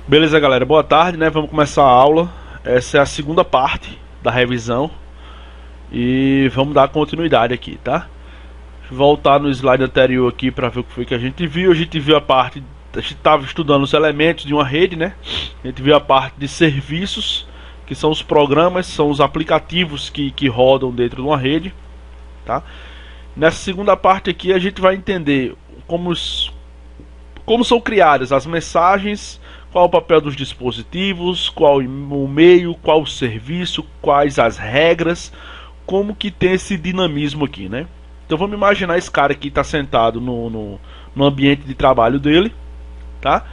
Beleza, galera, boa tarde, né? Vamos começar a aula. Essa é a segunda parte da revisão e vamos dar continuidade aqui, tá? Voltar no slide anterior aqui para ver o que foi que a gente viu. A gente viu a parte, a gente estava estudando os elementos de uma rede, né? A gente viu a parte de serviços, que são os programas, são os aplicativos que rodam dentro de uma rede, tá? Nessa segunda parte aqui a gente vai entender como são criadas as mensagens, qual o papel dos dispositivos, qual o meio, qual o serviço, quais as regras, como que tem esse dinamismo aqui, né? Então vamos imaginar esse cara aqui está sentado no ambiente de trabalho dele, tá?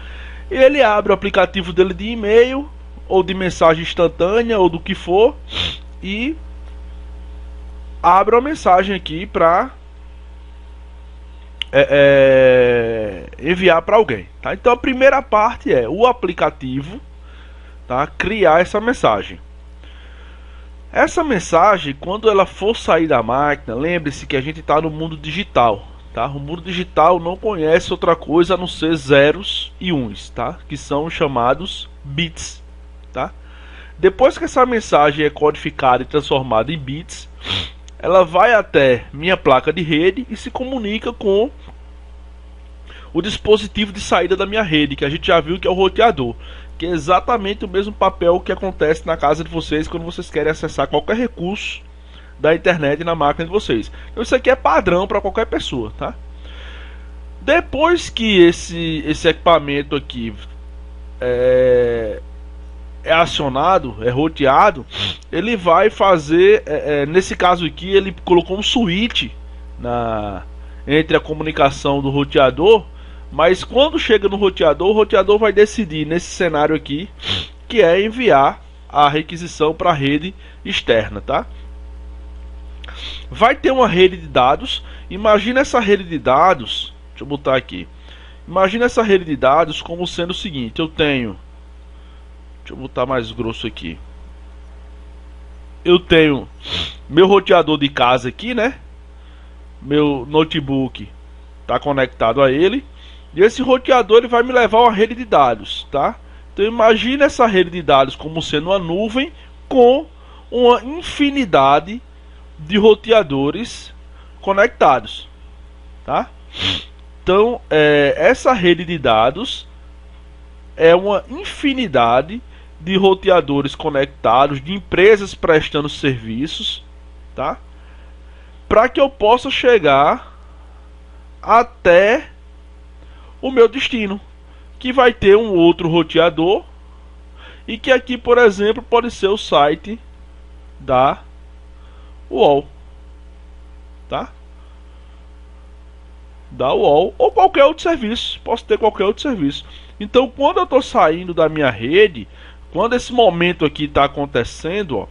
E ele abre o aplicativo dele de e-mail, ou de mensagem instantânea, ou do que for, e abre uma mensagem aqui para enviar para alguém, tá? Então a primeira parte é o aplicativo, tá? Criar essa mensagem. Essa mensagem, quando ela for sair da máquina, lembre-se que a gente está no mundo digital, tá? O mundo digital não conhece outra coisa a não ser zeros e uns, tá? Que são chamados bits, tá? Depois que essa mensagem é codificada e transformada em bits, ela vai até minha placa de rede e se comunica com o dispositivo de saída da minha rede, que a gente já viu que é o roteador, que é exatamente o mesmo papel que acontece na casa de vocês quando vocês querem acessar qualquer recurso da internet na máquina de vocês. Então isso aqui é padrão para qualquer pessoa, tá? Depois que esse equipamento aqui é acionado, é roteado, ele vai fazer, nesse caso aqui ele colocou um switch entre a comunicação do roteador, mas quando chega no roteador, o roteador vai decidir nesse cenário aqui, que é enviar a requisição para a rede externa, tá? Vai ter uma rede de dados. Imagina essa rede de dados, deixa eu botar aqui. Imagina essa rede de dados como sendo o seguinte: eu tenho, deixa eu botar mais grosso aqui. Eu tenho meu roteador de casa aqui, né? Meu notebook está conectado a ele. E esse roteador ele vai me levar a uma rede de dados, tá? Então imagine essa rede de dados como sendo uma nuvem com uma infinidade de roteadores conectados, tá? Então essa rede de dados é uma infinidade de roteadores conectados, de empresas prestando serviços, tá? Para que eu possa chegar até o meu destino, que vai ter um outro roteador, e que aqui, por exemplo, pode ser o site da UOL, tá? Da UOL ou qualquer outro serviço, posso ter qualquer outro serviço. Então, quando eu estou saindo da minha rede, quando esse momento aqui está acontecendo, ó,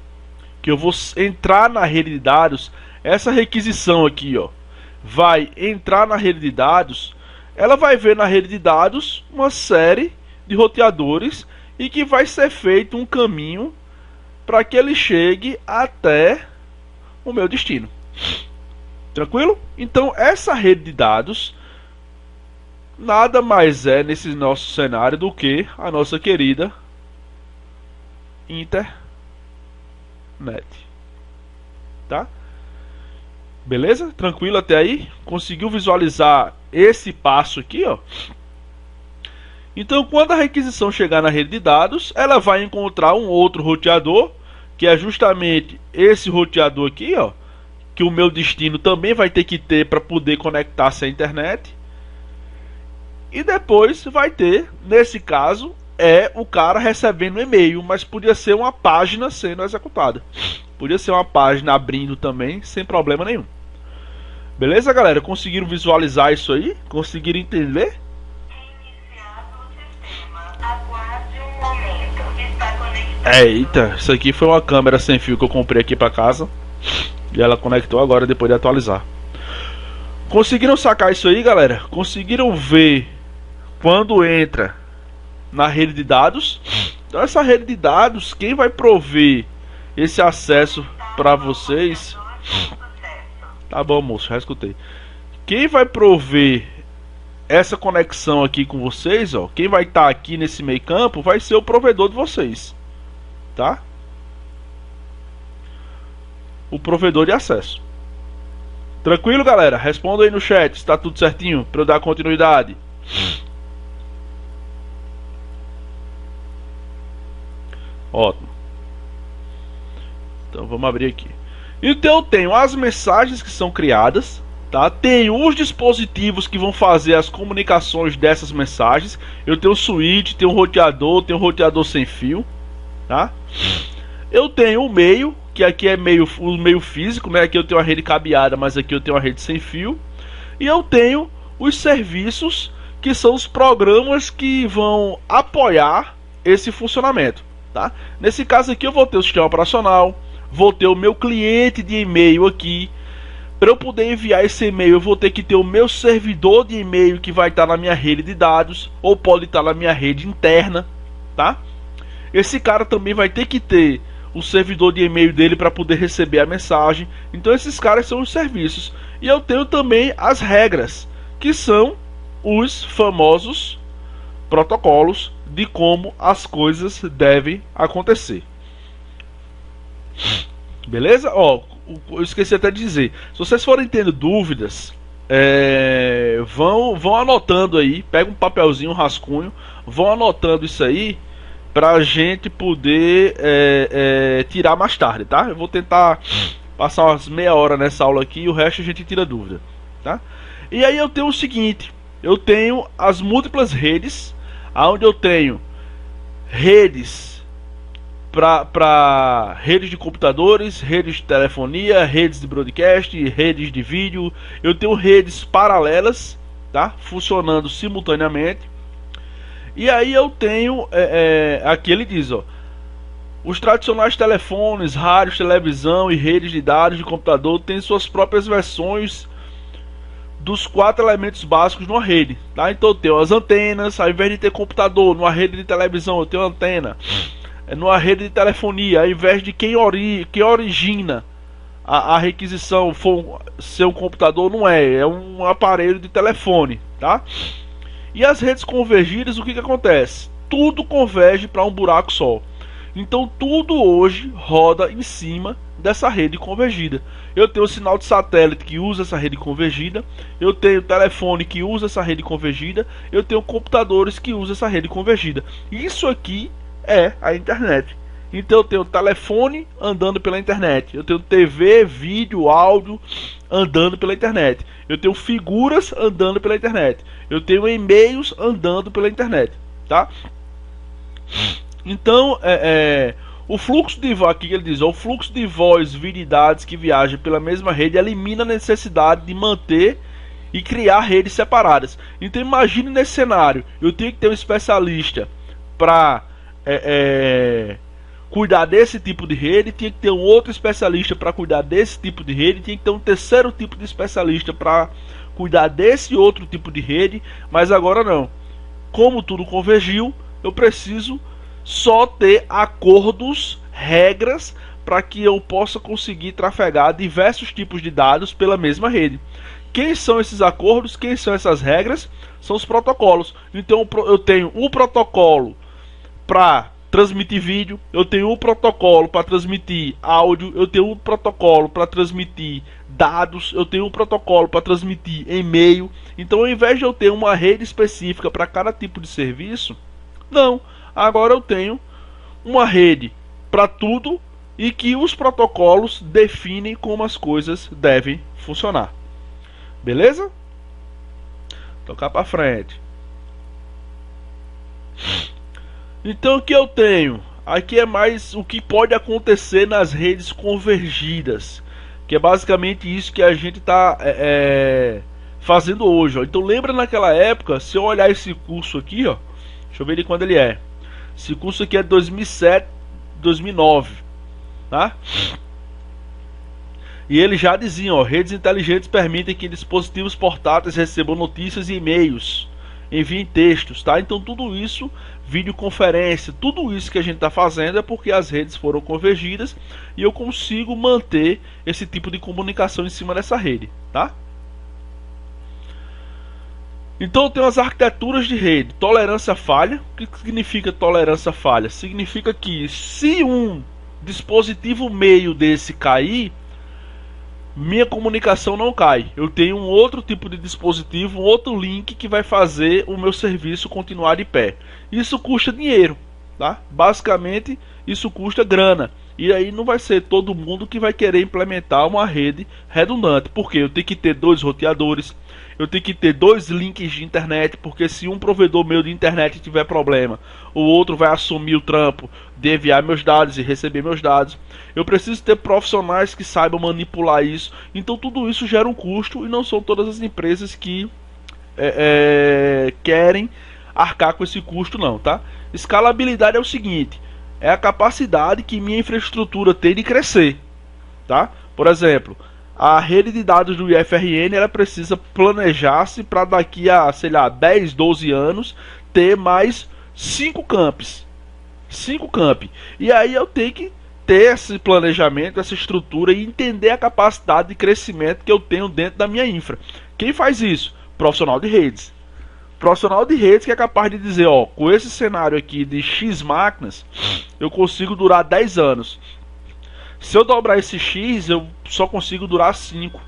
que eu vou entrar na rede de dados, essa requisição aqui, ó, vai entrar na rede de dados. Ela vai ver na rede de dados uma série de roteadores e que vai ser feito um caminho para que ele chegue até o meu destino. Tranquilo? Então essa rede de dados nada mais é nesse nosso cenário do que a nossa querida internet, tá? Beleza? Tranquilo até aí? Conseguiu visualizar esse passo aqui, ó? Então, quando a requisição chegar na rede de dados, ela vai encontrar um outro roteador, que é justamente esse roteador aqui, ó, que o meu destino também vai ter que ter para poder conectar-se à internet. E depois vai ter, nesse caso, o cara recebendo um e-mail, mas podia ser uma página sendo executada. Podia ser uma página abrindo também, sem problema nenhum. Beleza, galera? Conseguiram visualizar isso aí? Conseguiram entender? Eita, isso aqui foi uma câmera sem fio que eu comprei aqui pra casa. E ela conectou agora depois de atualizar. Conseguiram sacar isso aí, galera? Conseguiram ver quando entra na rede de dados? Então essa rede de dados, quem vai prover esse acesso para vocês? Tá bom, moço, já escutei. Quem vai prover essa conexão aqui com vocês, ó, quem vai estar aqui nesse meio campo vai ser o provedor de vocês, tá? O provedor de acesso. Tranquilo, galera? Responda aí no chat se tá tudo certinho para eu dar continuidade. Ótimo. Então vamos abrir aqui. Então eu tenho as mensagens que são criadas, tá? Tenho os dispositivos que vão fazer as comunicações dessas mensagens. Eu tenho o switch, tenho um roteador sem fio, tá? Eu tenho o meio, que aqui é o meio físico, né? Aqui eu tenho a rede cabeada, mas aqui eu tenho a rede sem fio. E eu tenho os serviços, que são os programas que vão apoiar esse funcionamento, tá? Nesse caso aqui eu vou ter o sistema operacional, vou ter o meu cliente de e-mail aqui. Para eu poder enviar esse e-mail, eu vou ter que ter o meu servidor de e-mail, que vai estar na minha rede de dados, ou pode estar na minha rede interna, tá? Esse cara também vai ter que ter o servidor de e-mail dele para poder receber a mensagem. Então esses caras são os serviços. E eu tenho também as regras, que são os famosos protocolos de como as coisas devem acontecer. Beleza? Ó, eu esqueci até de dizer. Se vocês forem tendo dúvidas, vão anotando aí. Pega um papelzinho, um rascunho, vão anotando isso aí, pra gente poder tirar mais tarde, tá? Eu vou tentar passar umas meia hora nessa aula aqui e o resto a gente tira dúvida, tá? E aí eu tenho o seguinte, eu tenho as múltiplas redes, onde eu tenho redes para redes de computadores, redes de telefonia, redes de broadcast, redes de vídeo. Eu tenho redes paralelas, tá? Funcionando simultaneamente. E aí eu tenho, aqui ele diz, ó, os tradicionais telefones, rádios, televisão e redes de dados de computador têm suas próprias versões dos 4 elementos básicos numa rede, tá? Então eu tenho as antenas, ao invés de ter computador, numa rede de televisão eu tenho antena, numa rede de telefonia, ao invés de quem origina a requisição for ser um computador, não é um aparelho de telefone, tá? E as redes convergidas, o que acontece? Tudo converge para um buraco só. Então tudo hoje roda em cima dessa rede convergida. Eu tenho o sinal de satélite que usa essa rede convergida, eu tenho telefone que usa essa rede convergida, eu tenho computadores que usam essa rede convergida. Isso aqui é a internet. Então eu tenho telefone andando pela internet, eu tenho TV, vídeo, áudio andando pela internet, eu tenho figuras andando pela internet, eu tenho e-mails andando pela internet, tá? Então o fluxo de voz, aqui ele diz, o fluxo de voz, vídeo e dados que viajam pela mesma rede elimina a necessidade de manter e criar redes separadas. Então imagine nesse cenário, eu tenho que ter um especialista para cuidar desse tipo de rede, tinha que ter um outro especialista para cuidar desse tipo de rede, tinha que ter um terceiro tipo de especialista para cuidar desse outro tipo de rede, mas agora não. Como tudo convergiu, eu preciso só ter acordos, regras, para que eu possa conseguir trafegar diversos tipos de dados pela mesma rede. Quem são esses acordos? Quem são essas regras? São os protocolos. Então eu tenho um protocolo para transmitir vídeo, eu tenho um protocolo para transmitir áudio, eu tenho um protocolo para transmitir dados, eu tenho um protocolo para transmitir e-mail. Então ao invés de eu ter uma rede específica para cada tipo de serviço, não, agora eu tenho uma rede para tudo e que os protocolos definem como as coisas devem funcionar. Beleza? Tocar para frente. Então o que eu tenho? Aqui é mais o que pode acontecer nas redes convergidas, que é basicamente isso que a gente está fazendo hoje, ó. Então lembra naquela época, se eu olhar esse curso aqui, ó, deixa eu ver de quando ele é. Esse curso aqui é 2007, 2009, tá? E ele já dizia, ó, redes inteligentes permitem que dispositivos portáteis recebam notícias e e-mails, enviem textos, tá? Então tudo isso, videoconferência, tudo isso que a gente está fazendo é porque as redes foram convergidas e eu consigo manter esse tipo de comunicação em cima dessa rede, tá? Então eu tenho as arquiteturas de rede, tolerância falha. O que significa tolerância falha? Significa que se um dispositivo meio desse cair, minha comunicação não cai. Eu tenho um outro tipo de dispositivo, um outro link que vai fazer o meu serviço continuar de pé. Isso custa dinheiro, tá? Basicamente, isso custa grana. E aí não vai ser todo mundo que vai querer implementar uma rede redundante, porque eu tenho que ter 2 roteadores, eu tenho que ter 2 links de internet, porque se um provedor meu de internet tiver problema, o outro vai assumir o trampo de enviar meus dados e receber meus dados. Eu preciso ter profissionais que saibam manipular isso. Então tudo isso gera um custo e não são todas as empresas que querem arcar com esse custo não, tá? Escalabilidade é o seguinte: é a capacidade que minha infraestrutura tem de crescer, tá? Por exemplo, a rede de dados do IFRN ela precisa planejar-se para daqui a, sei lá, 10, 12 anos ter mais 5 camps. 5 campi. E aí eu tenho que ter esse planejamento, essa estrutura e entender a capacidade de crescimento que eu tenho dentro da minha infra. Quem faz isso? Profissional de redes. Profissional de redes que é capaz de dizer, ó, com esse cenário aqui de X máquinas, eu consigo durar 10 anos. Se eu dobrar esse X, eu só consigo durar 5.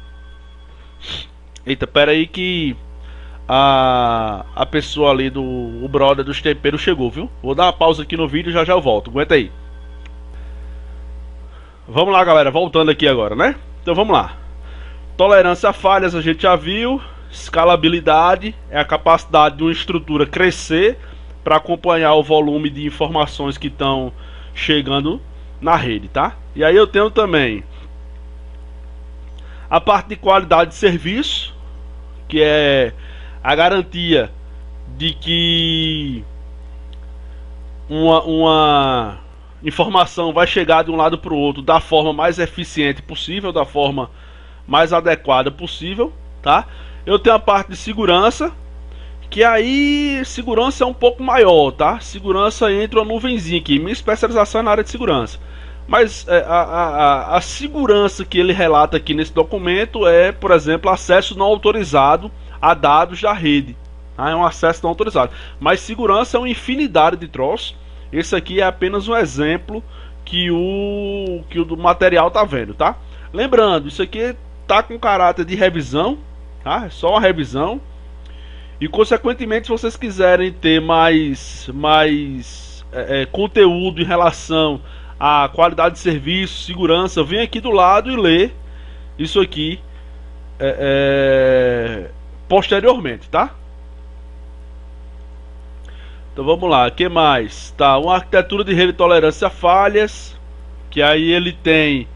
Eita, pera aí que a pessoa ali o brother dos temperos chegou, viu? Vou dar uma pausa aqui no vídeo e já já eu volto. Aguenta aí. Vamos lá, galera, voltando aqui agora, né? Então vamos lá. Tolerância a falhas a gente já viu. Escalabilidade é a capacidade de uma estrutura crescer para acompanhar o volume de informações que estão chegando na rede, tá? E aí eu tenho também a parte de qualidade de serviço, que é a garantia de que uma informação vai chegar de um lado para o outro da forma mais eficiente possível, da forma mais adequada possível, tá? Eu tenho a parte de segurança, que aí segurança é um pouco maior, tá? Segurança entra uma nuvenzinha aqui. Minha especialização é na área de segurança. Mas a segurança que ele relata aqui nesse documento é, por exemplo, acesso não autorizado a dados da rede. É um acesso não autorizado. Mas segurança é uma infinidade de troços. Esse aqui é apenas um exemplo que o do material tá vendo, tá? Lembrando, isso aqui tá com caráter de revisão, tá? É só uma revisão. E consequentemente, se vocês quiserem ter mais conteúdo em relação à qualidade de serviço, segurança, vem aqui do lado e lê isso aqui posteriormente, tá? Então vamos lá, o que mais? Tá, uma arquitetura de rede de tolerância a falhas, que aí ele tem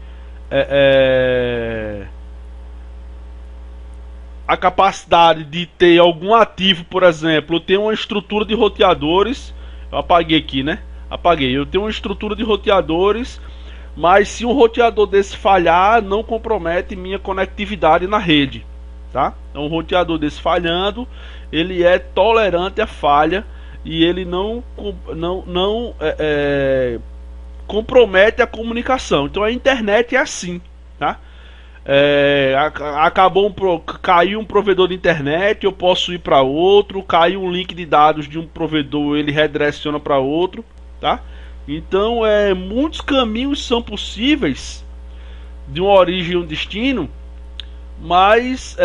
a capacidade de ter algum ativo, por exemplo, eu tenho uma estrutura de roteadores, eu apaguei aqui, né? Apaguei, eu tenho uma estrutura de roteadores, mas se um roteador desse falhar, não compromete minha conectividade na rede, tá? Então um roteador desse falhando, ele é tolerante à falha e ele não compromete a comunicação. Então a internet é assim, tá? Caiu um provedor de internet, eu posso ir para outro. Caiu um link de dados de um provedor, ele redireciona para outro, tá? Então muitos caminhos são possíveis de uma origem e um destino, mas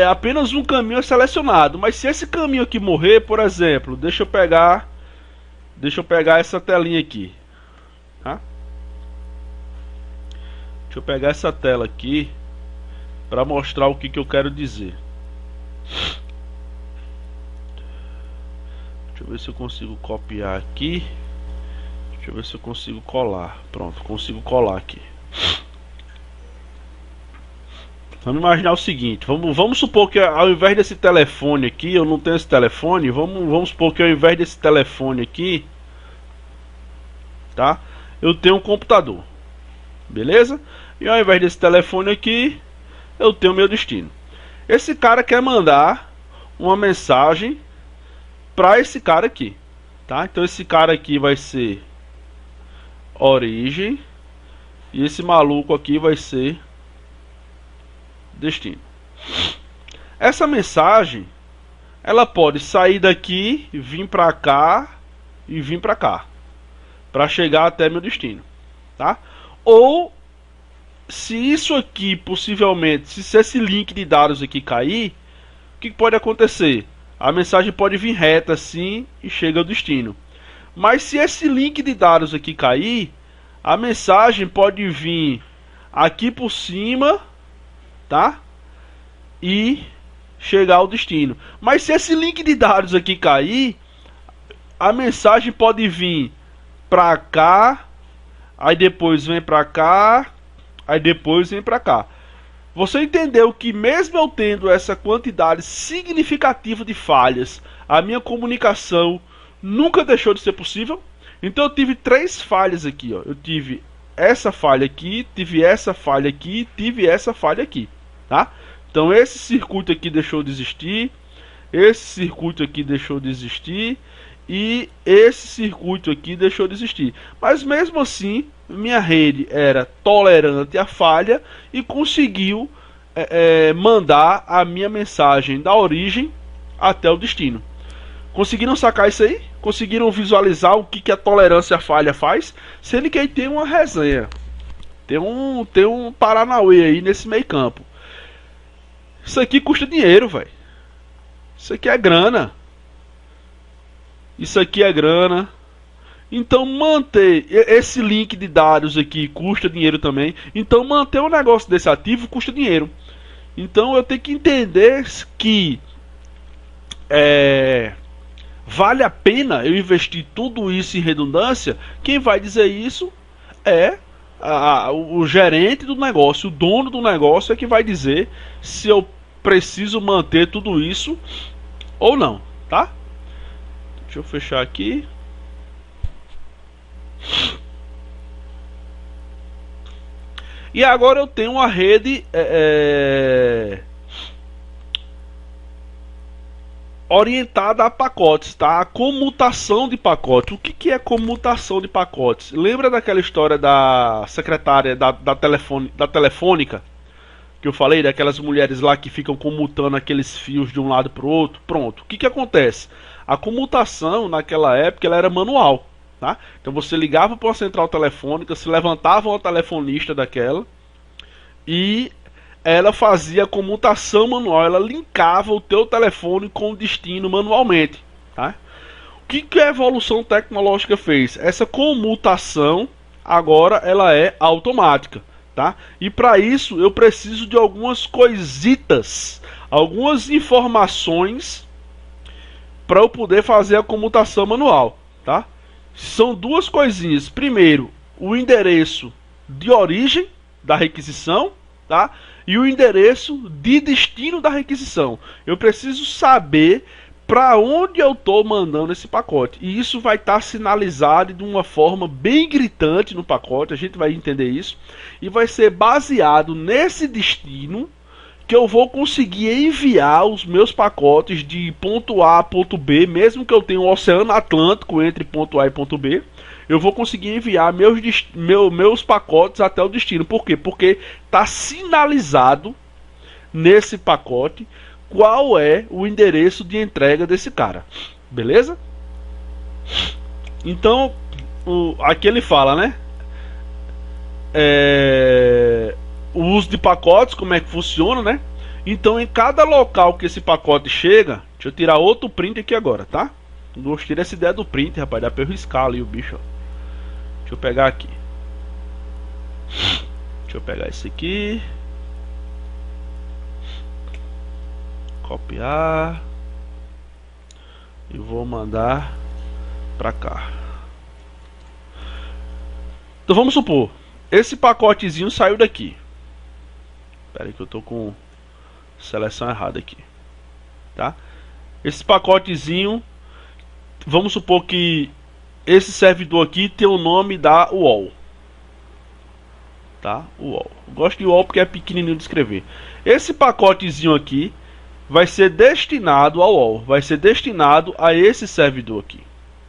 apenas um caminho é selecionado. Mas se esse caminho aqui morrer, por exemplo, deixa eu pegar essa telinha aqui, tá? Deixa eu pegar essa tela aqui para mostrar o que eu quero dizer. Deixa eu ver se eu consigo copiar aqui. Deixa eu ver se eu consigo colar. Pronto, consigo colar aqui. Vamos imaginar o seguinte, vamos supor que ao invés desse telefone aqui, eu não tenho esse telefone, vamos supor que ao invés desse telefone aqui, tá? Eu tenho um computador, beleza? E ao invés desse telefone aqui, eu tenho meu destino. Esse cara quer mandar uma mensagem para esse cara aqui, tá? Então esse cara aqui vai ser origem e esse maluco aqui vai ser destino. Essa mensagem ela pode sair daqui, vir para cá e vir para cá, para chegar até meu destino, tá? Ou se isso aqui possivelmente, se esse link de dados aqui cair, o que pode acontecer? A mensagem pode vir reta assim e chega ao destino. Mas se esse link de dados aqui cair, a mensagem pode vir aqui por cima, tá? E chegar ao destino. Mas se esse link de dados aqui cair, a mensagem pode vir pra cá, aí depois vem pra cá, aí depois vem pra cá. Você entendeu que mesmo eu tendo essa quantidade significativa de falhas, a minha comunicação nunca deixou de ser possível? Então eu tive 3 falhas aqui, ó. Eu tive essa falha aqui, tive essa falha aqui, tive essa falha aqui, tá? Então esse circuito aqui deixou de existir, esse circuito aqui deixou de existir e esse circuito aqui deixou de existir. Mas mesmo assim, minha rede era tolerante à falha e conseguiu mandar a minha mensagem da origem até o destino. Conseguiram sacar isso aí? Conseguiram visualizar o que a tolerância à falha faz? Sendo que aí tem uma resenha, tem um paranauê aí nesse meio campo. Isso aqui custa dinheiro, velho. Isso aqui é grana. Isso aqui é grana. Então manter esse link de dados aqui custa dinheiro também. Então manter um negócio desse ativo custa dinheiro. Então eu tenho que entender que vale a pena eu investir tudo isso em redundância. Quem vai dizer isso é o gerente do negócio, o dono do negócio é que vai dizer se eu preciso manter tudo isso ou não, tá? Deixa eu fechar aqui. E agora eu tenho uma rede orientada a pacotes, tá? A comutação de pacotes. O que é comutação de pacotes? Lembra daquela história da secretária da telefônica que eu falei, daquelas mulheres lá que ficam comutando aqueles fios de um lado para o outro? Pronto. O que acontece? A comutação naquela época ela era manual, tá? Então você ligava para uma central telefônica, se levantava uma telefonista daquela e ela fazia a comutação manual, ela linkava o teu telefone com o destino manualmente, tá? O que a evolução tecnológica fez? Essa comutação agora ela é automática, tá? E para isso eu preciso de algumas coisitas, algumas informações para eu poder fazer a comutação manual, tá? São 2 coisinhas. Primeiro, o endereço de origem da requisição, tá? E o endereço de destino da requisição. Eu preciso saber para onde eu estou mandando esse pacote. E isso vai estar sinalizado de uma forma bem gritante no pacote. A gente vai entender isso. E vai ser baseado nesse destino que eu vou conseguir enviar os meus pacotes de ponto A a ponto B. Mesmo que eu tenha um oceano Atlântico entre ponto A e ponto B, eu vou conseguir enviar meus pacotes até o destino. Por quê? Porque está sinalizado nesse pacote qual é o endereço de entrega desse cara. Beleza? Então, aqui ele fala, né? O uso de pacotes, como é que funciona, né? Então, em cada local que esse pacote chega, deixa eu tirar outro print aqui agora, tá? Gostei dessa ideia do print, rapaz. Dá pra eu riscar ali o bicho, ó. Deixa eu pegar aqui. Deixa eu pegar esse aqui. Copiar. E vou mandar pra cá. Então vamos supor, esse pacotezinho saiu daqui. Espera aí que eu tô com seleção errada aqui, tá? Esse pacotezinho, vamos supor que esse servidor aqui tem o nome da UOL, tá? UOL. Eu gosto de UOL porque é pequenininho de escrever. Esse pacotezinho aqui vai ser destinado ao UOL, vai ser destinado a esse servidor aqui,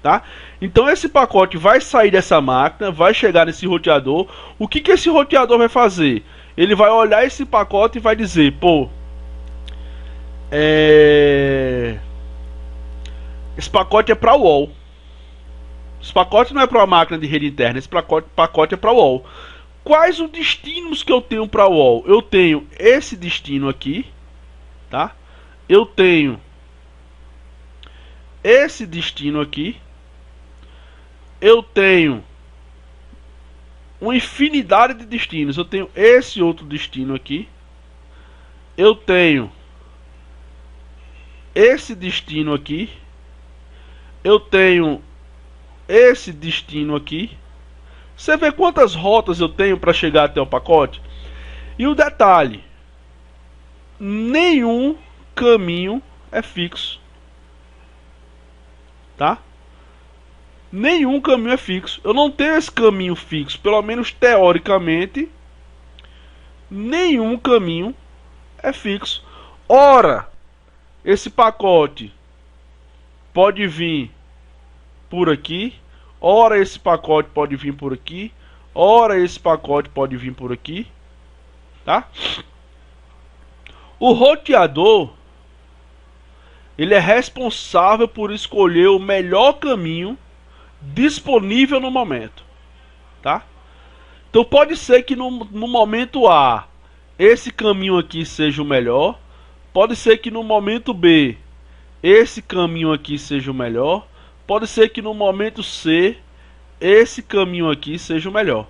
tá? Então esse pacote vai sair dessa máquina, vai chegar nesse roteador. O que esse roteador vai fazer? Ele vai olhar esse pacote e vai dizer, pô, Esse pacote é para wall. Esse pacote não é para uma máquina de rede interna, esse pacote é para wall. Quais os destinos que eu tenho para wall? Eu tenho esse destino aqui, tá? Eu tenho esse destino aqui. Eu tenho uma infinidade de destinos. Eu tenho esse outro destino aqui. Eu tenho esse destino aqui. Eu tenho esse destino aqui. Você vê quantas rotas eu tenho para chegar até o pacote? E o detalhe: nenhum caminho é fixo, tá? Nenhum caminho é fixo. Eu não tenho esse caminho fixo, pelo menos teoricamente. Nenhum caminho é fixo. Ora, esse pacote pode vir por aqui. Ora, esse pacote pode vir por aqui. Ora, esse pacote pode vir por aqui, tá? O roteador, ele é responsável por escolher o melhor caminho disponível no momento, tá? Então pode ser que no momento A esse caminho aqui seja o melhor, pode ser que no momento B esse caminho aqui seja o melhor, pode ser que no momento C esse caminho aqui seja o melhor,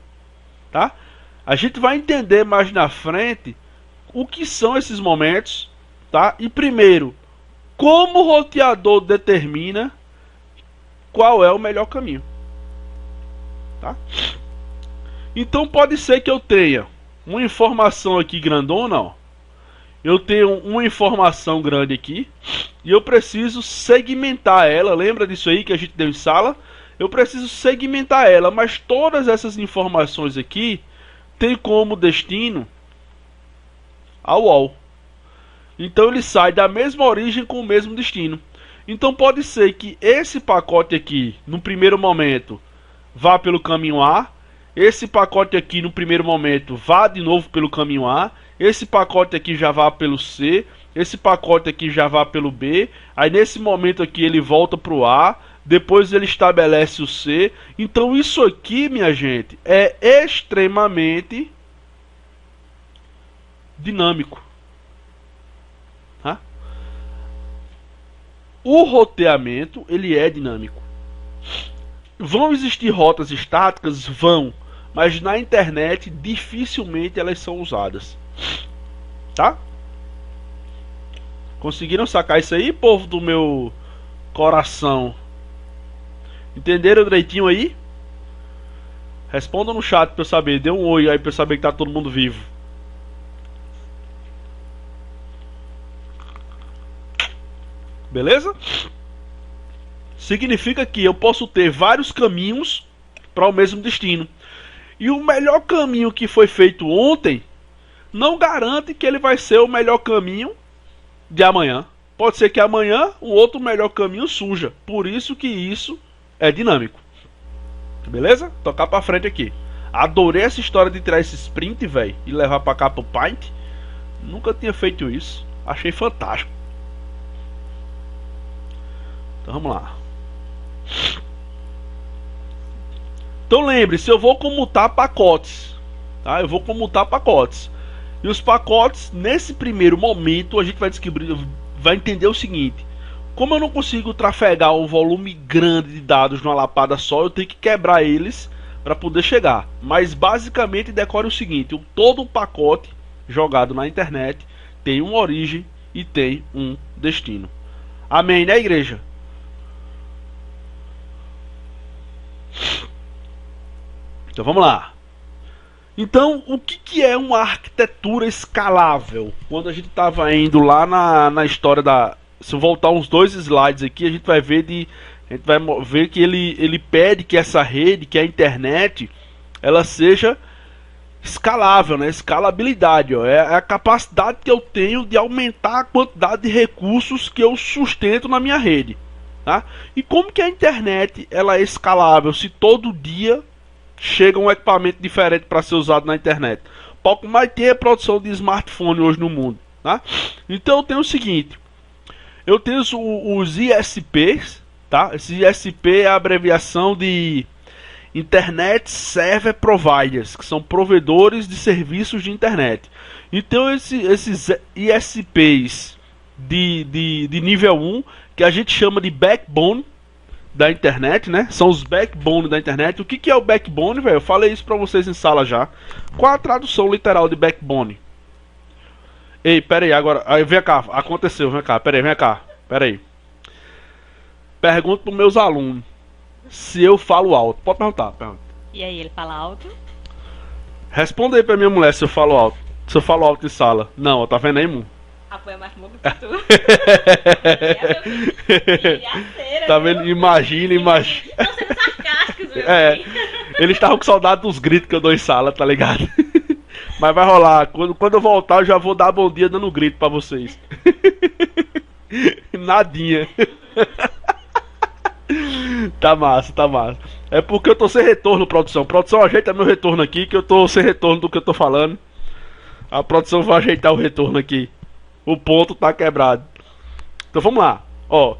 tá? A gente vai entender mais na frente o que são esses momentos, tá? E primeiro, como o roteador determina qual é o melhor caminho, tá? Então pode ser que eu tenha uma informação aqui grandona, ó. Eu tenho uma informação grande aqui e eu preciso segmentar ela. Lembra disso aí que a gente deu em sala? Eu preciso segmentar ela, mas todas essas informações aqui tem como destino a wall. Então ele sai da mesma origem com o mesmo destino. Então pode ser que esse pacote aqui, no primeiro momento, vá pelo caminho A. Esse pacote aqui, no primeiro momento, vá de novo pelo caminho A. Esse pacote aqui já vá pelo C. Esse pacote aqui já vá pelo B. Aí nesse momento aqui ele volta para o A. Depois ele estabelece o C. Então isso aqui, minha gente, é extremamente dinâmico. Tá? O roteamento, ele é dinâmico. Vão existir rotas estáticas? Vão. Mas na internet, dificilmente elas são usadas. Tá? Conseguiram sacar isso aí, povo do meu coração? Entenderam direitinho aí? Respondam no chat pra eu saber. Dê um oi aí pra eu saber que tá todo mundo vivo. Beleza? Significa que eu posso ter vários caminhos para o mesmo destino. E o melhor caminho que foi feito ontem não garante que ele vai ser o melhor caminho de amanhã. Pode ser que amanhã o outro melhor caminho surja. Por isso que isso é dinâmico. Beleza? Tocar para frente aqui. Adorei essa história de tirar esse sprint, velho, e levar para cá pro Paint. Nunca tinha feito isso. Achei fantástico. Então vamos lá. Então lembre-se, eu vou comutar pacotes, tá? Eu vou comutar pacotes. E os pacotes, nesse primeiro momento, a gente vai descobrir, vai entender o seguinte: como eu não consigo trafegar um volume grande de dados numa lapada só, eu tenho que quebrar eles para poder chegar. Mas basicamente decore o seguinte: todo pacote jogado na internet tem uma origem e tem um destino. Amém, né, igreja? Então vamos lá. Então, o que é uma arquitetura escalável? Quando a gente estava indo lá na história da... Se eu voltar uns 2 slides aqui, a gente vai ver que ele pede que essa rede, que a internet, ela seja escalável, né? Escalabilidade, ó. É a capacidade que eu tenho de aumentar a quantidade de recursos que eu sustento na minha rede, tá? E como que a internet ela é escalável se todo dia chega um equipamento diferente para ser usado na internet? Pouco mais tem a produção de smartphone hoje no mundo, tá? Então eu tenho o seguinte: eu tenho os ISPs, tá? Esse ISP é a abreviação de Internet Server Providers, que são provedores de serviços de internet. Então esses ISPs de nível 1, que a gente chama de backbone da internet, né? São os backbone da internet. O que é o backbone, velho? Eu falei isso pra vocês em sala já. Qual a tradução literal de backbone? Ei, pera aí, agora. Aí, vem cá, aconteceu, vem cá, pera aí. Pergunto pros meus alunos se eu falo alto. Pode perguntar. E aí, ele fala alto? Responda aí pra minha mulher se eu falo alto. Se eu falo alto em sala. Não, tá vendo aí, mu? Apoia mais mundo que tu. Tá vendo? Imagina. Estão sendo sarcásticos, meu filho. Eles estavam com saudade dos gritos que eu dou em sala, tá ligado? Mas vai rolar. Quando eu voltar, eu já vou dar bom dia dando grito pra vocês. Nadinha. Tá massa. É porque eu tô sem retorno, produção. Produção, ajeita meu retorno aqui, que eu tô sem retorno do que eu tô falando. A produção vai ajeitar o retorno aqui. O ponto tá quebrado. Então vamos lá. Ó,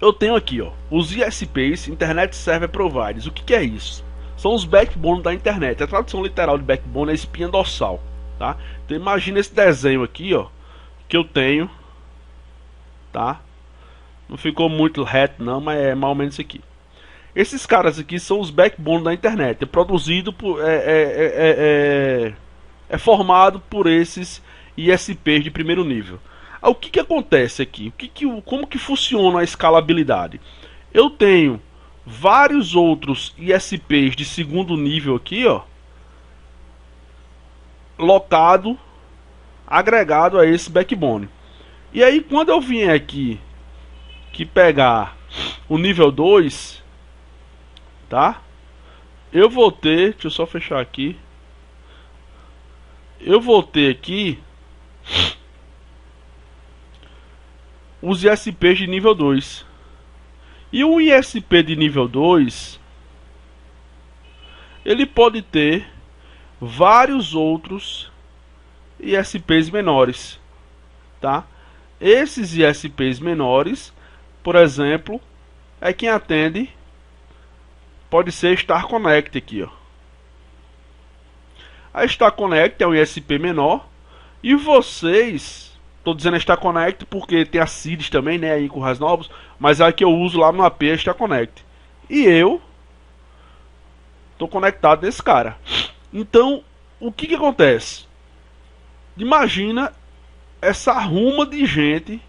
eu tenho aqui, ó, os ISPs, Internet Server Providers. O que é isso? São os backbone da internet. A tradução literal de backbone é espinha dorsal, tá? Então imagina esse desenho aqui, ó, que eu tenho, tá? Não ficou muito reto não, mas é mais ou menos isso aqui. Esses caras aqui são os backbone da internet. É produzido por é formado por esses ISPs de primeiro nível. O que acontece aqui? Como que funciona a escalabilidade? Eu tenho vários outros ISPs de segundo nível aqui, ó, agregado a esse backbone. E aí quando eu vier aqui pegar o nível 2, tá? Eu vou ter, deixa eu só fechar aqui. Eu vou ter aqui os ISPs de nível 2. E um ISP de nível 2, ele pode ter vários outros ISPs menores, tá? Esses ISPs menores, por exemplo, é quem atende, pode ser Star Connect aqui, ó. A Star Connect é um ISP menor. E vocês, tô dizendo Star Connect porque tem a Ciris também, né, aí em Currais Novos, mas é a que eu uso lá no AP, é Star Connect. E eu tô conectado nesse cara. Então, o que acontece? Imagina essa ruma de gente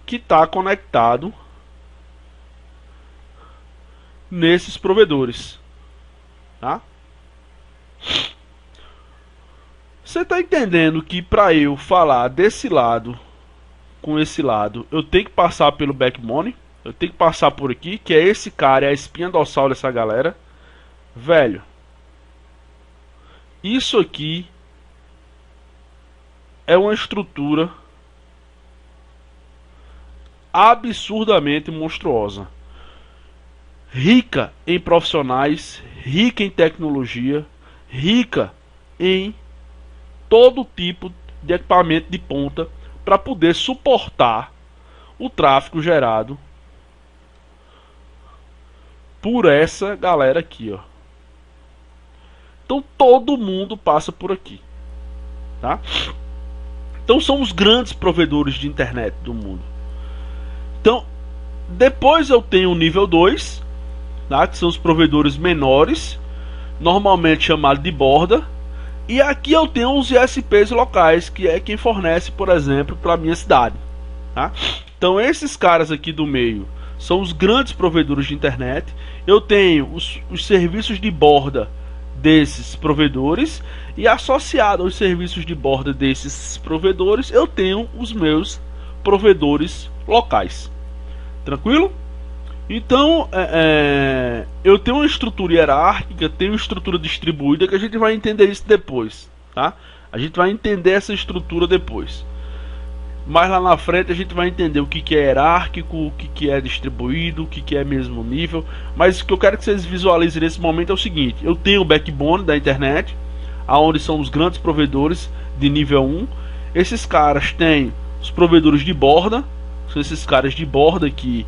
que tá conectado nesses provedores, tá? Você tá entendendo que para eu falar desse lado com esse lado, eu tenho que passar pelo backbone, eu tenho que passar por aqui, que é esse cara, é a espinha dorsal dessa galera. Velho, isso aqui é uma estrutura absurdamente monstruosa, rica em profissionais, rica em tecnologia, rica em todo tipo de equipamento de ponta para poder suportar o tráfego gerado por essa galera aqui, ó. Então todo mundo passa por aqui, tá? Então são os grandes provedores de internet do mundo. Então depois eu tenho o nível 2, tá? Que são os provedores menores, normalmente chamado de borda. E aqui eu tenho os ISPs locais, que é quem fornece, por exemplo, para a minha cidade, tá? Então esses caras aqui do meio são os grandes provedores de internet. Eu tenho os serviços de borda desses provedores, e associado aos serviços de borda desses provedores, eu tenho os meus provedores locais. Tranquilo? Então, eu tenho uma estrutura hierárquica, tenho uma estrutura distribuída, que a gente vai entender isso depois, tá? A gente vai entender essa estrutura depois. Mais lá na frente a gente vai entender o que é hierárquico, o que é distribuído, o que é mesmo nível. Mas o que eu quero que vocês visualizem nesse momento é o seguinte: eu tenho o backbone da internet, aonde são os grandes provedores de nível 1. Esses caras têm os provedores de borda, São esses caras de borda aqui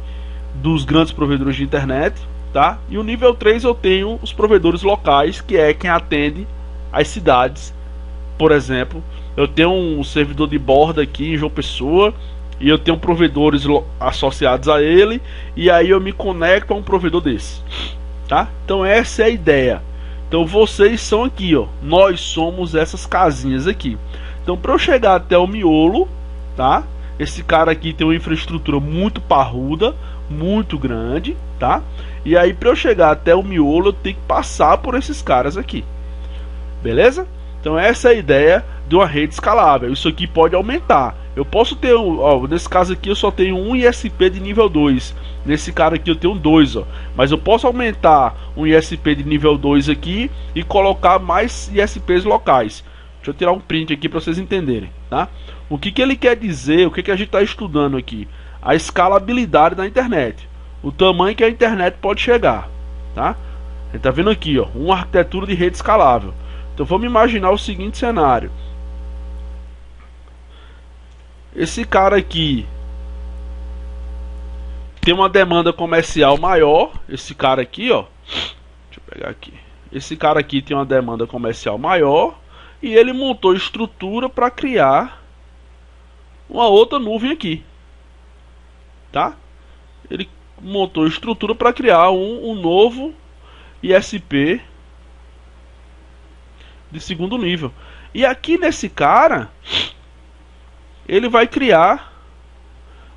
dos grandes provedores de internet, tá? E o nível 3 eu tenho os provedores locais, que é quem atende as cidades. Por exemplo, eu tenho um servidor de borda aqui em João Pessoa e eu tenho provedores associados a ele, e aí eu me conecto a um provedor desse, tá? Então essa é a ideia. Então vocês são aqui, ó, nós somos essas casinhas aqui. Então para eu chegar até o miolo, tá? Esse cara aqui tem uma infraestrutura muito parruda, muito grande, tá? E aí para eu chegar até o miolo eu tenho que passar por esses caras aqui. Beleza? Então essa é a ideia de uma rede escalável. Isso aqui pode aumentar. Eu posso ter, ó, nesse caso aqui eu só tenho um ISP de nível 2. Nesse cara aqui eu tenho 2, ó. Mas eu posso aumentar um ISP de nível 2 aqui e colocar mais ISPs locais. Deixa eu tirar um print aqui para vocês entenderem, tá? O que que ele quer dizer, o que que a gente está estudando aqui? A escalabilidade da internet. O tamanho que a internet pode chegar, tá? A gente tá vendo aqui, ó, uma arquitetura de rede escalável. Então vamos imaginar o seguinte cenário. Esse cara aqui tem uma demanda comercial maior. Esse cara aqui, ó, deixa eu pegar aqui. Esse cara aqui tem uma demanda comercial maior e ele montou estrutura para criar uma outra nuvem aqui, tá? Ele montou estrutura para criar um novo ISP de segundo nível. E aqui nesse cara ele vai criar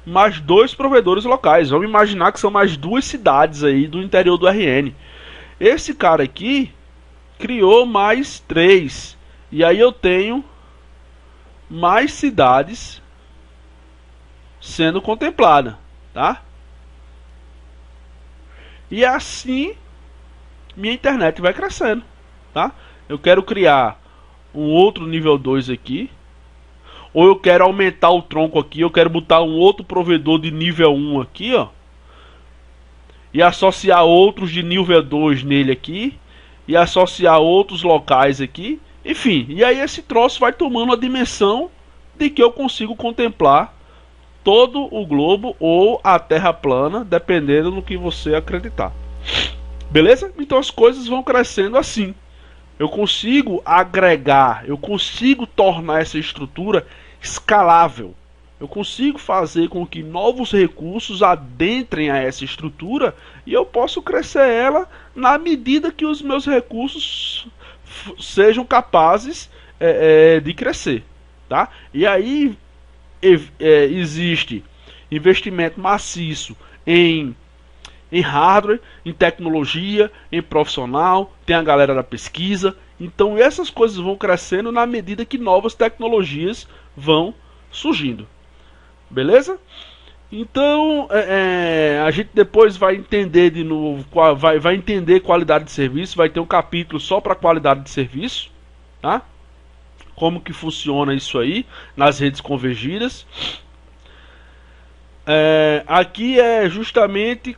mais 2 provedores locais. Vamos imaginar que são mais 2 cidades aí do interior do RN. Esse cara aqui criou mais 3. E aí eu tenho mais cidades sendo contemplada, tá? E assim minha internet vai crescendo, tá? Eu quero criar um outro nível 2 aqui, ou eu quero aumentar o tronco aqui, eu quero botar um outro provedor de nível 1 aqui, ó, e associar outros de nível 2 nele aqui, e associar outros locais aqui, enfim, e aí esse troço vai tomando a dimensão de que eu consigo contemplar todo o globo ou a terra plana, dependendo do que você acreditar. Beleza? Então as coisas vão crescendo assim. Eu consigo agregar, eu consigo tornar essa estrutura escalável. Eu consigo fazer com que novos recursos adentrem a essa estrutura e eu posso crescer ela na medida que os meus recursos sejam capazes de crescer, tá? E aí existe investimento maciço em hardware, em tecnologia, em profissional, tem a galera da pesquisa. Então essas coisas vão crescendo na medida que novas tecnologias vão surgindo. Beleza? Então a gente depois vai entender de novo, vai entender qualidade de serviço, vai ter um capítulo só para qualidade de serviço, tá? Como que funciona isso aí nas redes convergidas. Aqui é justamente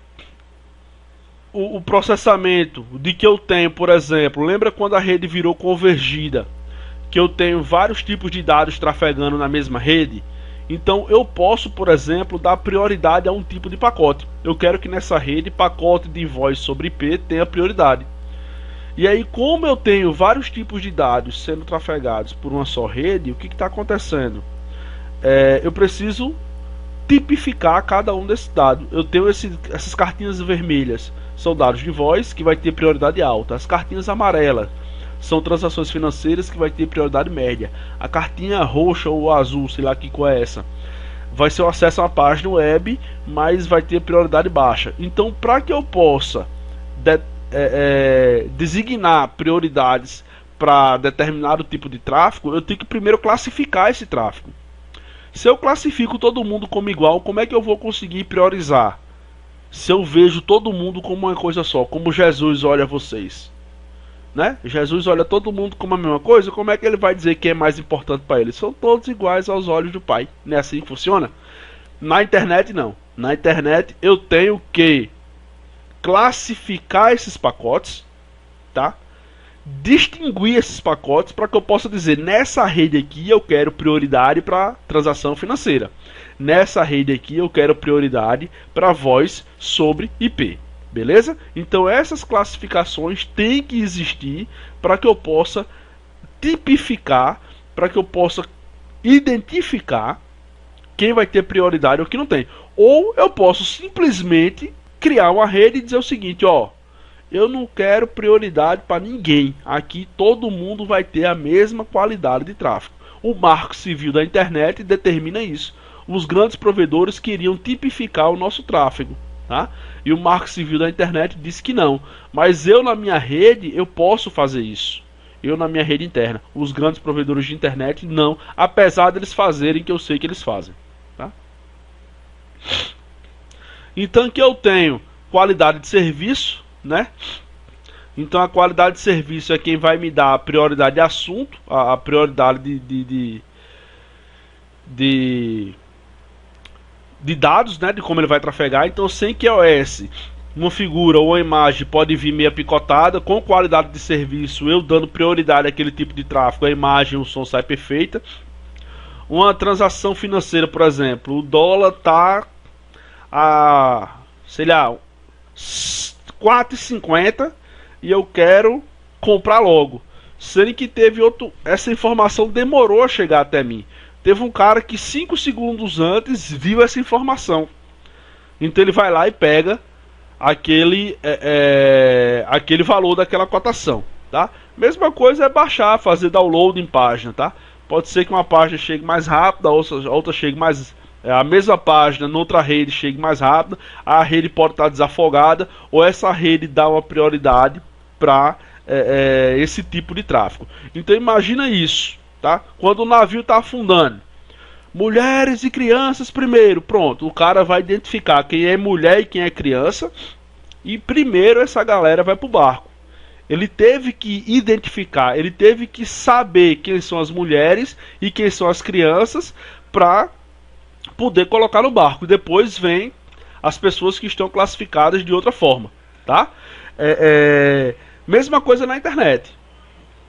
o processamento de que eu tenho, por exemplo, lembra quando a rede virou convergida, que eu tenho vários tipos de dados trafegando na mesma rede? Então eu posso, por exemplo, dar prioridade a um tipo de pacote. Eu quero que nessa rede, pacote de voz sobre IP tenha prioridade. E aí, como eu tenho vários tipos de dados sendo trafegados por uma só rede, o que está acontecendo? Eu preciso tipificar cada um desses dados. Eu tenho essas cartinhas vermelhas, são dados de voz que vai ter prioridade alta. As cartinhas amarelas são transações financeiras que vai ter prioridade média. A cartinha roxa ou azul, sei lá que cor é essa, vai ser o acesso a uma página web, mas vai ter prioridade baixa. Então, para que eu possa designar prioridades para determinado tipo de tráfego, eu tenho que primeiro classificar esse tráfego. Se eu classifico todo mundo como igual, como é que eu vou conseguir priorizar? Se eu vejo todo mundo como uma coisa só, como Jesus olha vocês, né? Jesus olha todo mundo como a mesma coisa, como é que ele vai dizer que é mais importante para ele? São todos iguais aos olhos do Pai. Não é assim que funciona? Na internet não. Na internet eu tenho que classificar esses pacotes, tá? distinguir esses pacotes para que eu possa dizer, nessa rede aqui eu quero prioridade para transação financeira. Nessa rede aqui eu quero prioridade para voz sobre IP. Beleza? Então essas classificações têm que existir para que eu possa tipificar, para que eu possa identificar quem vai ter prioridade ou quem não tem. Ou eu posso simplesmente criar uma rede e dizer o seguinte, ó, eu não quero prioridade para ninguém. Aqui todo mundo vai ter a mesma qualidade de tráfego. O Marco Civil da internet determina isso. Os grandes provedores queriam tipificar o nosso tráfego, tá? E o Marco Civil da internet disse que não. Mas eu na minha rede eu posso fazer isso. Eu na minha rede interna. Os grandes provedores de internet não, apesar deles fazerem, que eu sei que eles fazem, tá? Então que eu tenho qualidade de serviço, né? Então a qualidade de serviço é quem vai me dar a prioridade de assunto, a prioridade de dados, né? De como ele vai trafegar. Então sem QoS, uma figura ou uma imagem pode vir meia picotada, com qualidade de serviço, eu dando prioridade àquele tipo de tráfego, a imagem, o som sai perfeita. Uma transação financeira, por exemplo, o dólar tá a, sei lá, 4,50 e eu quero comprar logo. Sendo que teve outro, essa informação demorou a chegar até mim. Teve um cara que 5 segundos antes viu essa informação. Então ele vai lá e pega aquele valor daquela cotação, tá? Mesma coisa é baixar, fazer download em página, tá? Pode ser que uma página chegue mais rápida, outra chegue mais... a mesma página, noutra rede, chegue mais rápida. A rede pode estar desafogada, ou essa rede dá uma prioridade para esse tipo de tráfego. Então imagina isso, tá? Quando o navio está afundando, mulheres e crianças primeiro, pronto, o cara vai identificar quem é mulher e quem é criança, e primeiro essa galera vai para o barco. Ele teve que identificar, ele teve que saber quem são as mulheres e quem são as crianças para poder colocar no barco. Depois vem as pessoas que estão classificadas de outra forma, tá? Mesma coisa na internet.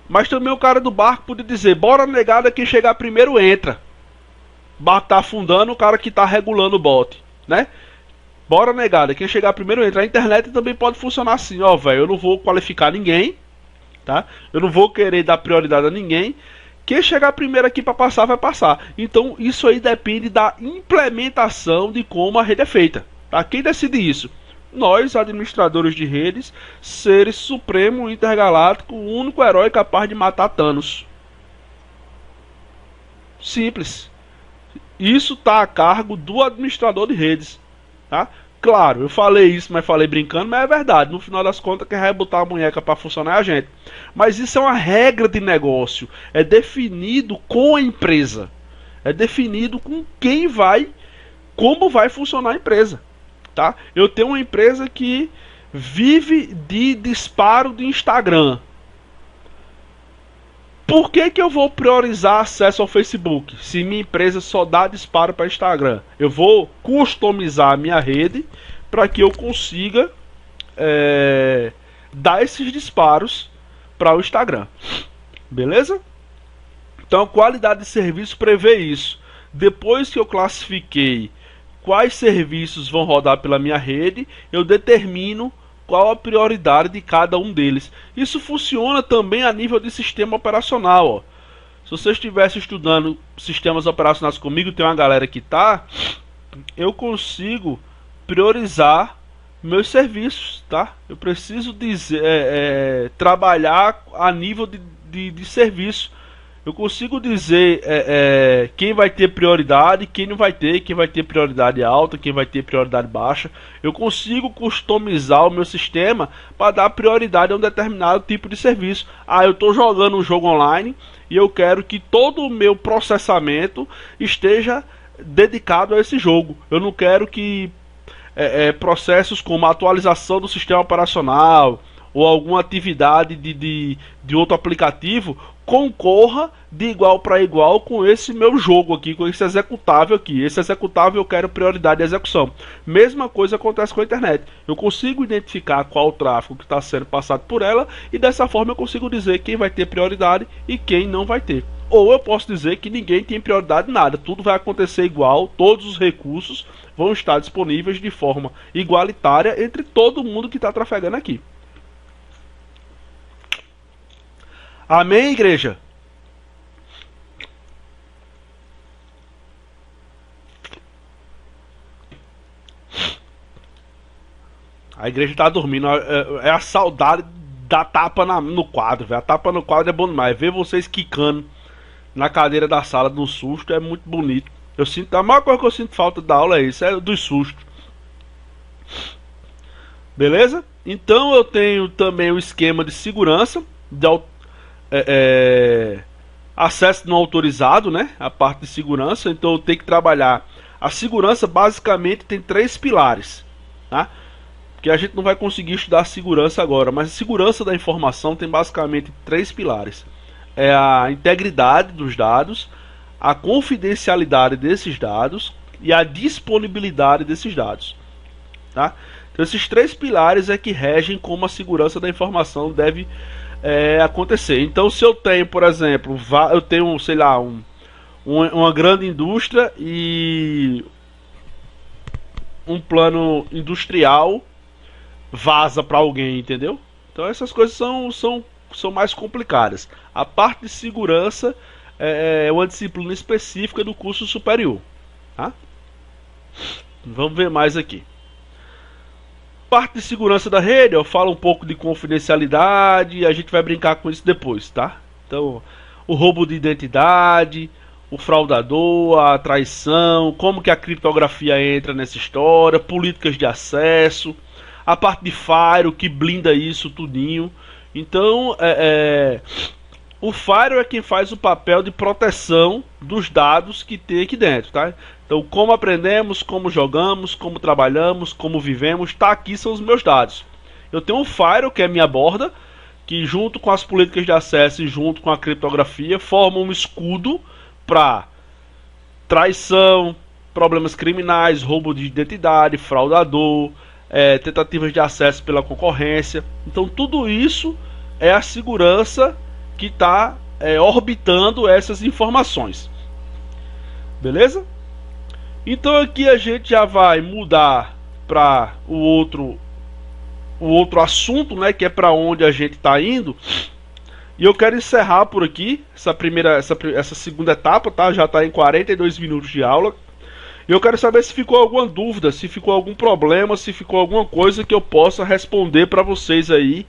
Mas também o cara do barco podia dizer, bora negada, quem chegar primeiro entra. O barco tá afundando, o cara que tá regulando o bote, né? Bora negada, quem chegar primeiro entra. A internet também pode funcionar assim, ó, velho, eu não vou qualificar ninguém, tá? Eu não vou querer dar prioridade a ninguém. Quem chegar primeiro aqui para passar, vai passar. Então isso aí depende da implementação de como a rede é feita, tá? Quem decide isso? Nós, administradores de redes, seres supremo intergaláctico, o único herói capaz de matar Thanos. Simples. Isso está a cargo do administrador de redes, tá? Claro, eu falei isso, mas falei brincando, mas é verdade. No final das contas, quem vai botar a munheca para funcionar é a gente. Mas isso é uma regra de negócio. É definido com a empresa. É definido com quem vai, como vai funcionar a empresa, tá? Eu tenho uma empresa que vive de disparo de Instagram. Por que eu vou priorizar acesso ao Facebook se minha empresa só dá disparo para Instagram? Eu vou customizar a minha rede para que eu consiga dar esses disparos para o Instagram. Beleza? Então a qualidade de serviço prevê isso. Depois que eu classifiquei quais serviços vão rodar pela minha rede, eu determino qual a prioridade de cada um deles. Isso funciona também a nível de sistema operacional, ó. Se você estivesse estudando sistemas operacionais comigo, tem uma galera que tá, eu consigo priorizar meus serviços, tá? Eu preciso dizer, trabalhar a nível de serviço. Eu consigo dizer quem vai ter prioridade, quem não vai ter, quem vai ter prioridade alta, quem vai ter prioridade baixa. Eu consigo customizar o meu sistema para dar prioridade a um determinado tipo de serviço. Ah, eu estou jogando um jogo online e eu quero que todo o meu processamento esteja dedicado a esse jogo. Eu não quero que processos como a atualização do sistema operacional ou alguma atividade de outro aplicativo concorra de igual para igual com esse meu jogo aqui, com esse executável aqui. Esse executável eu quero prioridade de execução. Mesma coisa acontece com a internet. Eu consigo identificar qual o tráfego que está sendo passado por ela e dessa forma eu consigo dizer quem vai ter prioridade e quem não vai ter. Ou eu posso dizer que ninguém tem prioridade em nada, tudo vai acontecer igual, todos os recursos vão estar disponíveis de forma igualitária entre todo mundo que está trafegando aqui. Amém, igreja? A igreja está dormindo. É a saudade da tapa no quadro, velho. A tapa no quadro é bom demais. Ver vocês quicando na cadeira da sala no susto é muito bonito. Eu sinto, a maior coisa que eu sinto falta da aula é isso, é dos sustos. Beleza? Então eu tenho também o esquema de segurança, de acesso não autorizado, né? A parte de segurança. Então eu tenho que trabalhar. A segurança basicamente tem 3 pilares, tá? Que a gente não vai conseguir estudar a segurança agora, mas a segurança da informação tem basicamente 3 pilares. É a integridade dos dados, a confidencialidade desses dados e a disponibilidade desses dados, tá? Então esses 3 pilares é que regem como a segurança da informação deve acontecer. Então se eu tenho, por exemplo, eu tenho, sei lá, uma grande indústria e um plano industrial vaza para alguém, entendeu? Então essas coisas são mais complicadas. A parte de segurança é uma disciplina específica do curso superior, tá? Vamos ver mais aqui. Parte de segurança da rede, eu falo um pouco de confidencialidade e a gente vai brincar com isso depois, tá? Então, o roubo de identidade, o fraudador, a traição, como que a criptografia entra nessa história, políticas de acesso, a parte de firewall que blinda isso tudinho. Então, o firewall é quem faz o papel de proteção dos dados que tem aqui dentro, tá? Então, como aprendemos, como jogamos, como trabalhamos, como vivemos, tá aqui, são os meus dados. Eu tenho um firewall, que é a minha borda, que junto com as políticas de acesso e junto com a criptografia, formam um escudo para traição, problemas criminais, roubo de identidade, fraudador, tentativas de acesso pela concorrência. Então tudo isso é a segurança que está orbitando essas informações. Beleza? Então aqui a gente já vai mudar para o outro assunto, né, que é para onde a gente está indo. E eu quero encerrar por aqui essa segunda etapa, tá? Já está em 42 minutos de aula. E eu quero saber se ficou alguma dúvida, se ficou algum problema, se ficou alguma coisa que eu possa responder para vocês aí,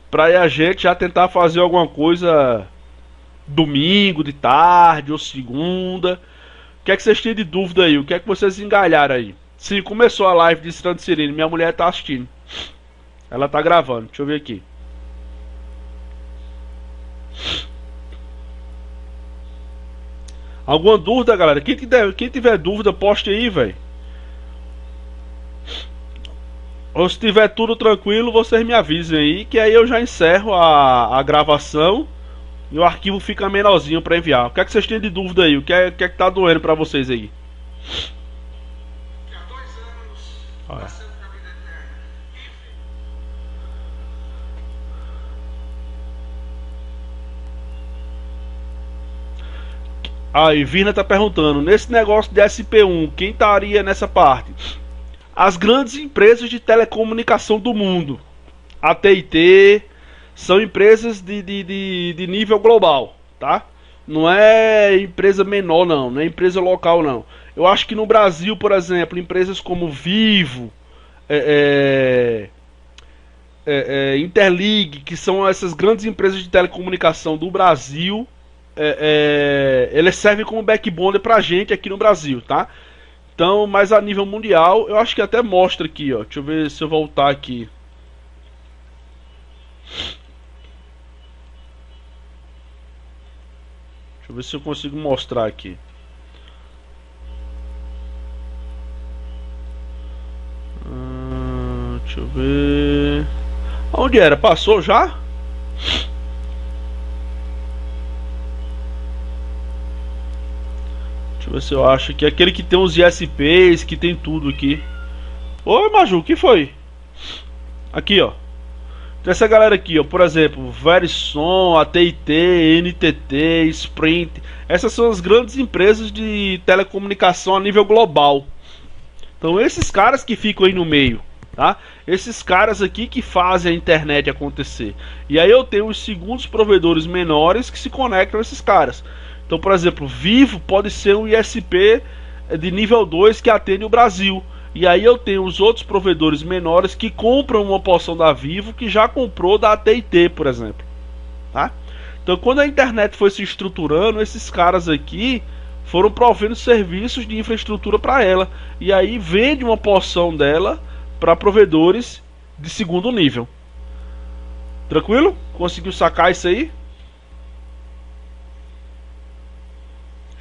para a gente já tentar fazer alguma coisa domingo, de tarde ou segunda. O que é que vocês têm de dúvida aí? O que é que vocês engalharam aí? Sim, começou a live de Strand Serene, minha mulher está assistindo. Ela está gravando, deixa eu ver aqui. Alguma dúvida, galera? Quem tiver dúvida, poste aí, velho. Ou se tiver tudo tranquilo, vocês me avisem aí, que aí eu já encerro a gravação e o arquivo fica menorzinho para enviar. O que é que vocês têm de dúvida aí? O que é que tá doendo para vocês aí? Há 2 anos, passando para a vida eterna. Aí, Virna tá perguntando, nesse negócio de SP1, quem estaria nessa parte? As grandes empresas de telecomunicação do mundo. A TIT são empresas de nível global, tá? Não é empresa menor não, não é empresa local não. Eu acho que no Brasil, por exemplo, empresas como Vivo, Interlig, que são essas grandes empresas de telecomunicação do Brasil, eles servem como backbone pra gente aqui no Brasil, tá? Então, mas a nível mundial, eu acho que até mostra aqui, ó. Deixa eu ver se eu voltar aqui. Deixa eu ver se eu consigo mostrar aqui. Deixa eu ver. Onde era? Passou já? Deixa eu ver se eu acho aqui. Aquele que tem os ISPs, que tem tudo aqui. Oi, Maju, o que foi? Aqui, ó. Tem essa galera aqui, ó. Por exemplo, Verizon, AT&T, NTT, Sprint. Essas são as grandes empresas de telecomunicação a nível global. Então esses caras que ficam aí no meio, tá? Esses caras aqui que fazem a internet acontecer. E aí eu tenho os segundos provedores menores que se conectam a esses caras. Então, por exemplo, Vivo pode ser um ISP de nível 2 que atende o Brasil. E aí eu tenho os outros provedores menores que compram uma porção da Vivo que já comprou da AT&T, por exemplo, tá? Então, quando a internet foi se estruturando, esses caras aqui foram provendo serviços de infraestrutura para ela. E aí vende uma porção dela para provedores de segundo nível. Tranquilo? Conseguiu sacar isso aí?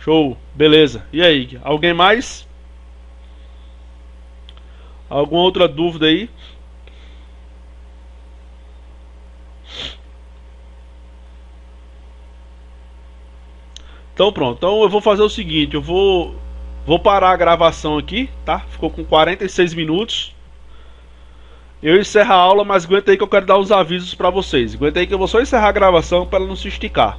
Show, beleza. E aí, alguém mais? Alguma outra dúvida aí? Então pronto, então eu vou fazer o seguinte, eu vou parar a gravação aqui, tá? Ficou com 46 minutos. Eu encerro a aula, mas aguenta aí que eu quero dar uns avisos pra vocês. Aguenta aí que eu vou só encerrar a gravação para ela não se esticar.